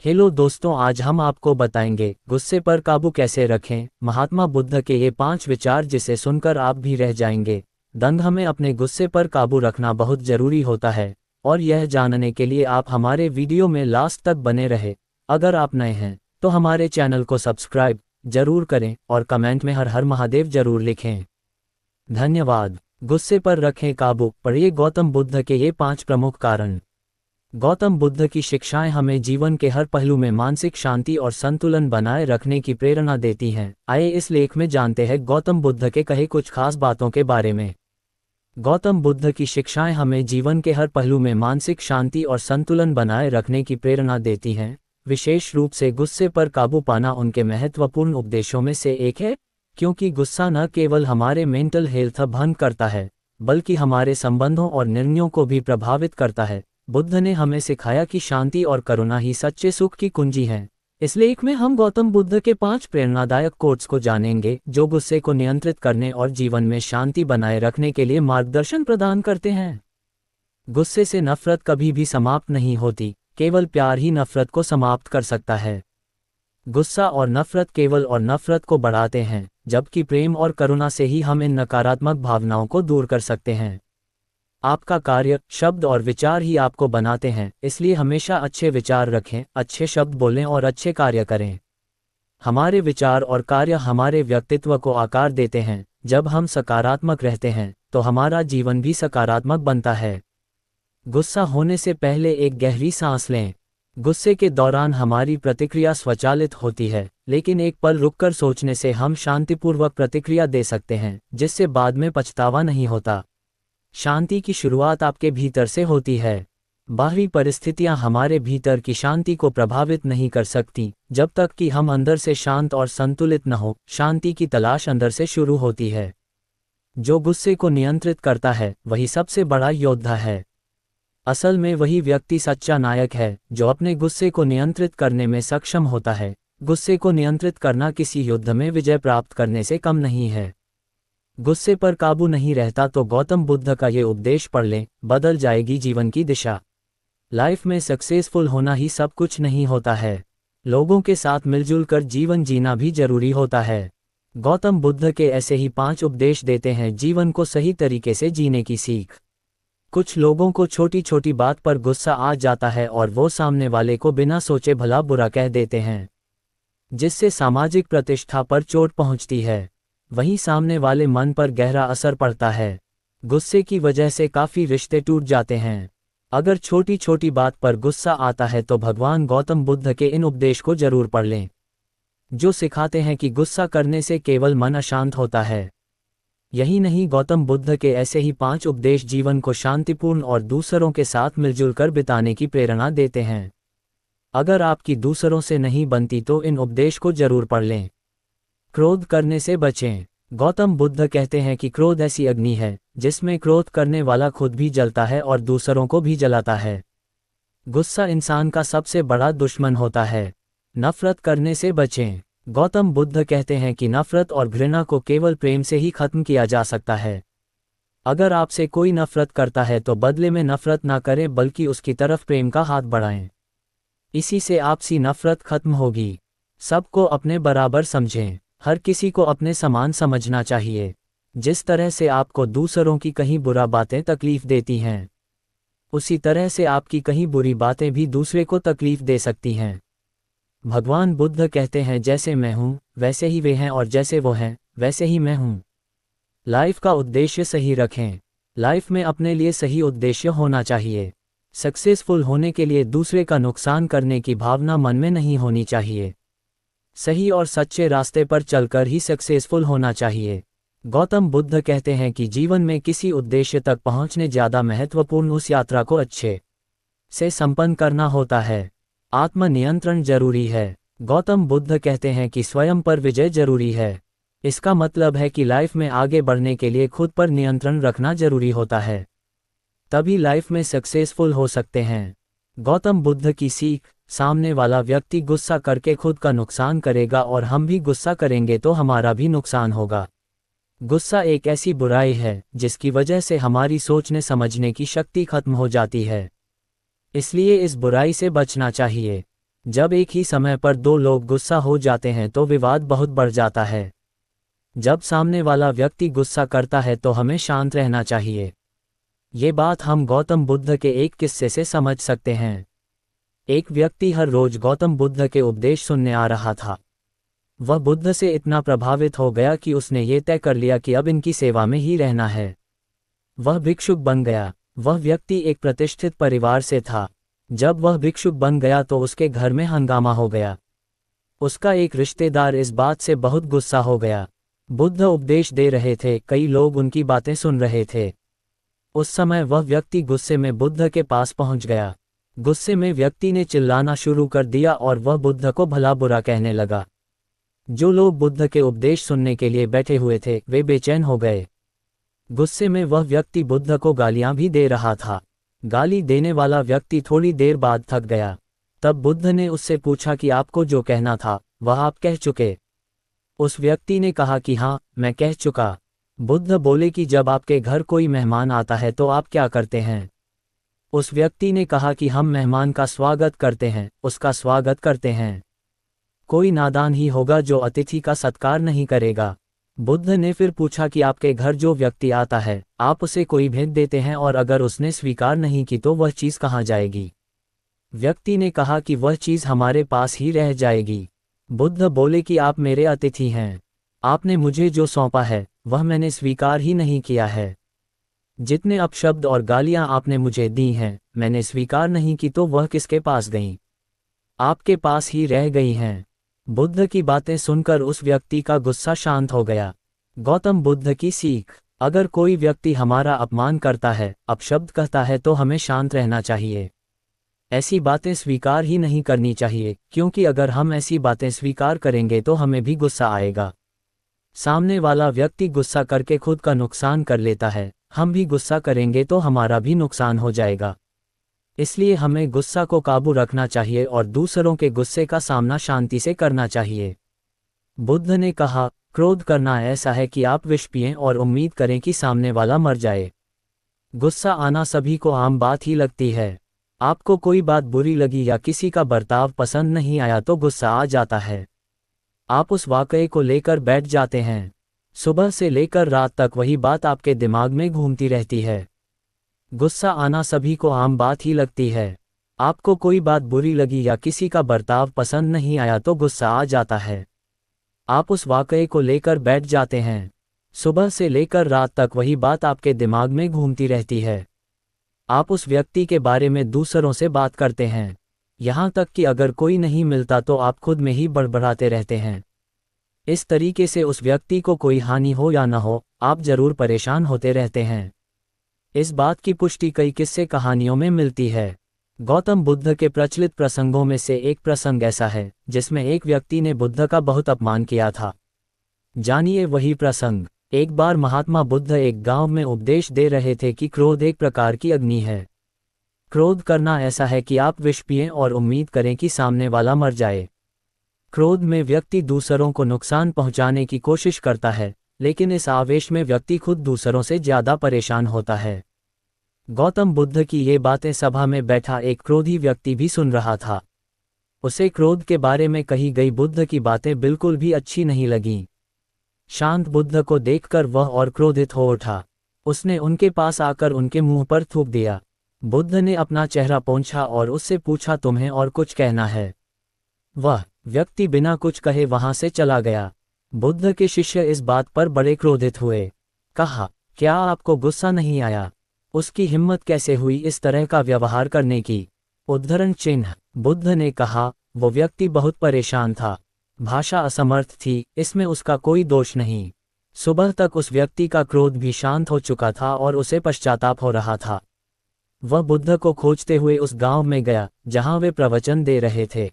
Hello दोस्तों, आज हम आपको बताएंगे गुस्से पर काबू कैसे रखें। महात्मा बुद्ध के ये 5 विचार जिसे सुनकर आप भी रह जाएंगे दंग। हमें अपने गुस्से पर काबू रखना बहुत ज़रूरी होता है और यह जानने के लिए आप हमारे वीडियो में लास्ट तक बने रहे। अगर आप नए हैं तो हमारे चैनल को सब्सक्राइब जरूर करें और कमेंट में हर हर महादेव जरूर लिखें। धन्यवाद। गुस्से पर रखें काबू। पढ़िए गौतम बुद्ध के ये 5 प्रमुख कारण। गौतम बुद्ध की शिक्षाएं हमें जीवन के हर पहलू में मानसिक शांति और संतुलन बनाए रखने की प्रेरणा देती हैं। आइए इस लेख में जानते हैं गौतम बुद्ध के कहे कुछ खास बातों के बारे में। गौतम बुद्ध की शिक्षाएं हमें जीवन के हर पहलू में मानसिक शांति और संतुलन बनाए रखने की प्रेरणा देती हैं। विशेष रूप से गुस्से पर काबू पाना उनके महत्वपूर्ण उपदेशों में से एक है, क्योंकि गुस्सा न केवल हमारे मेंटल हेल्थ भंग करता है बल्कि हमारे संबंधों और निर्णयों को भी प्रभावित करता है। बुद्ध ने हमें सिखाया कि शांति और करुणा ही सच्चे सुख की कुंजी हैं। इस लेख में हम गौतम बुद्ध के 5 प्रेरणादायक कोट्स को जानेंगे जो गुस्से को नियंत्रित करने और जीवन में शांति बनाए रखने के लिए मार्गदर्शन प्रदान करते हैं। गुस्से से नफरत कभी भी समाप्त नहीं होती, केवल प्यार ही नफरत को समाप्त कर सकता है। गुस्सा और नफरत केवल और नफरत को बढ़ाते हैं, जबकि प्रेम और करुणा से ही हम इन नकारात्मक भावनाओं को दूर कर सकते हैं। आपका कार्य, शब्द और विचार ही आपको बनाते हैं, इसलिए हमेशा अच्छे विचार रखें, अच्छे शब्द बोलें और अच्छे कार्य करें। हमारे विचार और कार्य हमारे व्यक्तित्व को आकार देते हैं। जब हम सकारात्मक रहते हैं तो हमारा जीवन भी सकारात्मक बनता है। गुस्सा होने से पहले एक गहरी सांस लें। गुस्से के दौरान हमारी प्रतिक्रिया स्वचालित होती है, लेकिन एक पल रुककर सोचने से हम शांतिपूर्वक प्रतिक्रिया दे सकते हैं, जिससे बाद में पछतावा नहीं होता। शांति की शुरुआत आपके भीतर से होती है। बाहरी परिस्थितियां हमारे भीतर की शांति को प्रभावित नहीं कर सकती जब तक कि हम अंदर से शांत और संतुलित न हो। शांति की तलाश अंदर से शुरू होती है। जो गुस्से को नियंत्रित करता है वही सबसे बड़ा योद्धा है। असल में वही व्यक्ति सच्चा नायक है जो अपने गुस्से को नियंत्रित करने में सक्षम होता है। गुस्से को नियंत्रित करना किसी युद्ध में विजय प्राप्त करने से कम नहीं है। गुस्से पर काबू नहीं रहता तो गौतम बुद्ध का ये उपदेश पढ़ लें, बदल जाएगी जीवन की दिशा। लाइफ में सक्सेसफुल होना ही सब कुछ नहीं होता है, लोगों के साथ मिलजुल कर जीवन जीना भी जरूरी होता है। गौतम बुद्ध के ऐसे ही 5 उपदेश देते हैं जीवन को सही तरीके से जीने की सीख। कुछ लोगों को छोटी छोटी बात पर गुस्सा आ जाता है और वो सामने वाले को बिना सोचे भला बुरा कह देते हैं, जिससे सामाजिक प्रतिष्ठा पर चोट पहुंचती है। वहीं सामने वाले मन पर गहरा असर पड़ता है। गुस्से की वजह से काफ़ी रिश्ते टूट जाते हैं। अगर छोटी छोटी बात पर गुस्सा आता है तो भगवान गौतम बुद्ध के इन उपदेश को जरूर पढ़ लें, जो सिखाते हैं कि गुस्सा करने से केवल मन अशांत होता है। यही नहीं, गौतम बुद्ध के ऐसे ही 5 उपदेश जीवन को शांतिपूर्ण और दूसरों के साथ मिलजुल कर बिताने की प्रेरणा देते हैं। अगर आपकी दूसरों से नहीं बनती तो इन उपदेश को जरूर पढ़ लें। क्रोध करने से बचें। गौतम बुद्ध कहते हैं कि क्रोध ऐसी अग्नि है जिसमें क्रोध करने वाला खुद भी जलता है और दूसरों को भी जलाता है। गुस्सा इंसान का सबसे बड़ा दुश्मन होता है। नफरत करने से बचें। गौतम बुद्ध कहते हैं कि नफरत और घृणा को केवल प्रेम से ही खत्म किया जा सकता है। अगर आपसे कोई नफरत करता है तो बदले में नफरत ना करें बल्कि उसकी तरफ प्रेम का हाथ बढ़ाएं। इसी से आपसी नफरत खत्म होगी। सबको अपने बराबर समझें। हर किसी को अपने समान समझना चाहिए। जिस तरह से आपको दूसरों की कहीं बुरा बातें तकलीफ देती हैं, उसी तरह से आपकी कहीं बुरी बातें भी दूसरे को तकलीफ दे सकती हैं। भगवान बुद्ध कहते हैं, जैसे मैं हूँ वैसे ही वे हैं और जैसे वो हैं वैसे ही मैं हूँ। लाइफ का उद्देश्य सही रखें। लाइफ में अपने लिए सही उद्देश्य होना चाहिए। सक्सेसफुल होने के लिए दूसरे का नुकसान करने की भावना मन में नहीं होनी चाहिए। सही और सच्चे रास्ते पर चलकर ही सक्सेसफुल होना चाहिए। गौतम बुद्ध कहते हैं कि जीवन में किसी उद्देश्य तक पहुंचने ज़्यादा महत्वपूर्ण उस यात्रा को अच्छे से संपन्न करना होता है। आत्मनियंत्रण जरूरी है। गौतम बुद्ध कहते हैं कि स्वयं पर विजय जरूरी है। इसका मतलब है कि लाइफ में आगे बढ़ने के लिए खुद पर नियंत्रण रखना जरूरी होता है, तभी लाइफ में सक्सेसफुल हो सकते हैं। गौतम बुद्ध की सीख, सामने वाला व्यक्ति गुस्सा करके खुद का नुकसान करेगा और हम भी गुस्सा करेंगे तो हमारा भी नुकसान होगा। गुस्सा एक ऐसी बुराई है जिसकी वजह से हमारी सोचने समझने की शक्ति खत्म हो जाती है। इसलिए इस बुराई से बचना चाहिए। जब एक ही समय पर दो लोग गुस्सा हो जाते हैं तो विवाद बहुत बढ़ जाता है। जब सामने वाला व्यक्ति गुस्सा करता है तो हमें शांत रहना चाहिए। ये बात हम गौतम बुद्ध के एक किस्से से समझ सकते हैं। एक व्यक्ति हर रोज गौतम बुद्ध के उपदेश सुनने आ रहा था। वह बुद्ध से इतना प्रभावित हो गया कि उसने ये तय कर लिया कि अब इनकी सेवा में ही रहना है। वह भिक्षुक बन गया। वह व्यक्ति एक प्रतिष्ठित परिवार से था। जब वह भिक्षुक बन गया तो उसके घर में हंगामा हो गया। उसका एक रिश्तेदार इस बात से बहुत गुस्सा हो गया। बुद्ध उपदेश दे रहे थे, कई लोग उनकी बातें सुन रहे थे। उस समय वह व्यक्ति गुस्से में बुद्ध के पास पहुंच गया। गुस्से में व्यक्ति ने चिल्लाना शुरू कर दिया और वह बुद्ध को भला बुरा कहने लगा। जो लोग बुद्ध के उपदेश सुनने के लिए बैठे हुए थे वे बेचैन हो गए। गुस्से में वह व्यक्ति बुद्ध को गालियां भी दे रहा था। गाली देने वाला व्यक्ति थोड़ी देर बाद थक गया। तब बुद्ध ने उससे पूछा कि आपको जो कहना था वह आप कह चुके? उस व्यक्ति ने कहा कि हाँ, मैं कह चुका। बुद्ध बोले कि जब आपके घर कोई मेहमान आता है तो आप क्या करते हैं? उस व्यक्ति ने कहा कि हम मेहमान का स्वागत करते हैं, उसका स्वागत करते हैं। कोई नादान ही होगा जो अतिथि का सत्कार नहीं करेगा। बुद्ध ने फिर पूछा कि आपके घर जो व्यक्ति आता है आप उसे कोई भेंट देते हैं और अगर उसने स्वीकार नहीं की तो वह चीज़ कहाँ जाएगी? व्यक्ति ने कहा कि वह चीज़ हमारे पास ही रह जाएगी। बुद्ध बोले कि आप मेरे अतिथि हैं। आपने मुझे जो सौंपा है वह मैंने स्वीकार ही नहीं किया है। जितने अपशब्द और गालियां आपने मुझे दी हैं मैंने स्वीकार नहीं की तो वह किसके पास गईं? आपके पास ही रह गई हैं। बुद्ध की बातें सुनकर उस व्यक्ति का गुस्सा शांत हो गया। गौतम बुद्ध की सीख: अगर कोई व्यक्ति हमारा अपमान करता है, अपशब्द कहता है तो हमें शांत रहना चाहिए। ऐसी बातें स्वीकार ही नहीं करनी चाहिए, क्योंकि अगर हम ऐसी बातें स्वीकार करेंगे तो हमें भी गुस्सा आएगा। सामने वाला व्यक्ति गुस्सा करके खुद का नुकसान कर लेता है, हम भी गुस्सा करेंगे तो हमारा भी नुकसान हो जाएगा। इसलिए हमें गुस्सा को काबू रखना चाहिए और दूसरों के गुस्से का सामना शांति से करना चाहिए। बुद्ध ने कहा, क्रोध करना ऐसा है कि आप विष पिएं और उम्मीद करें कि सामने वाला मर जाए। गुस्सा आना सभी को आम बात ही लगती है। आपको कोई बात बुरी लगी या किसी का बर्ताव पसंद नहीं आया तो गुस्सा आ जाता है। आप उस वाकये को लेकर बैठ जाते हैं। सुबह से लेकर रात तक वही बात आपके दिमाग में घूमती रहती है। गुस्सा आना सभी को आम बात ही लगती है। आपको कोई बात बुरी लगी या किसी का बर्ताव पसंद नहीं आया तो गुस्सा आ जाता है। आप उस वाकये को लेकर बैठ जाते हैं। सुबह से लेकर रात तक वही बात आपके दिमाग में घूमती रहती है। आप उस व्यक्ति के बारे में दूसरों से बात करते हैं, यहाँ तक कि अगर कोई नहीं मिलता तो आप खुद में ही बड़बड़ाते रहते हैं। इस तरीके से उस व्यक्ति को कोई हानि हो या न हो, आप जरूर परेशान होते रहते हैं। इस बात की पुष्टि कई किस्से कहानियों में मिलती है। गौतम बुद्ध के प्रचलित प्रसंगों में से एक प्रसंग ऐसा है जिसमें एक व्यक्ति ने बुद्ध का बहुत अपमान किया था। जानिए वही प्रसंग। एक बार महात्मा बुद्ध एक गांव में उपदेश दे रहे थे कि क्रोध एक प्रकार की अग्नि है। क्रोध करना ऐसा है कि आप विष पिएं और उम्मीद करें कि सामने वाला मर जाए। क्रोध में व्यक्ति दूसरों को नुकसान पहुंचाने की कोशिश करता है, लेकिन इस आवेश में व्यक्ति खुद दूसरों से ज्यादा परेशान होता है। गौतम बुद्ध की ये बातें सभा में बैठा एक क्रोधी व्यक्ति भी सुन रहा था। उसे क्रोध के बारे में कही गई बुद्ध की बातें बिल्कुल भी अच्छी नहीं लगीं। शांत बुद्ध को देखकर वह और क्रोधित हो उठा। उसने उनके पास आकर उनके मुंह पर थूक दिया। बुद्ध ने अपना चेहरा पोंछा और उससे पूछा, तुम्हें और कुछ कहना है? वह व्यक्ति बिना कुछ कहे वहां से चला गया। बुद्ध के शिष्य इस बात पर बड़े क्रोधित हुए। कहा, क्या आपको गुस्सा नहीं आया? उसकी हिम्मत कैसे हुई इस तरह का व्यवहार करने की? उद्धरण चिन्ह। बुद्ध ने कहा, वो व्यक्ति बहुत परेशान था, भाषा असमर्थ थी, इसमें उसका कोई दोष नहीं। सुबह तक उस व्यक्ति का क्रोध भी शांत हो चुका था और उसे पश्चाताप हो रहा था। वह बुद्ध को खोजते हुए उस गांव में गया जहां वे प्रवचन दे रहे थे।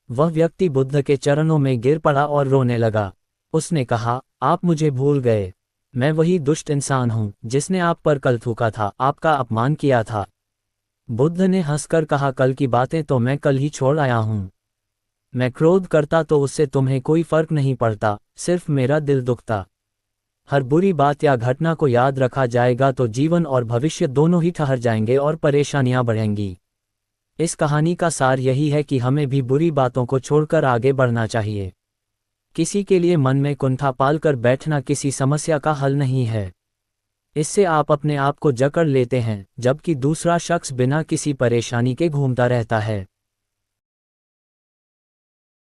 वह व्यक्ति बुद्ध के चरणों में गिर पड़ा और रोने लगा। उसने कहा, आप मुझे भूल गए। मैं वही दुष्ट इंसान हूं जिसने आप पर कल थूका था, आपका अपमान किया था। बुद्ध ने हंसकर कहा, कल की बातें तो मैं कल ही छोड़ आया हूं। मैं क्रोध करता तो उससे तुम्हें कोई फर्क नहीं पड़ता, सिर्फ मेरा दिल दुखता। हर बुरी बात या घटना को याद रखा जाएगा तो जीवन और भविष्य दोनों ही ठहर जाएंगे और परेशानियां बढ़ेंगी। इस कहानी का सार यही है कि हमें भी बुरी बातों को छोड़कर आगे बढ़ना चाहिए। किसी के लिए मन में कुंठा पालकर बैठना किसी समस्या का हल नहीं है। इससे आप अपने आप को जकड़ लेते हैं, जबकि दूसरा शख्स बिना किसी परेशानी के घूमता रहता है।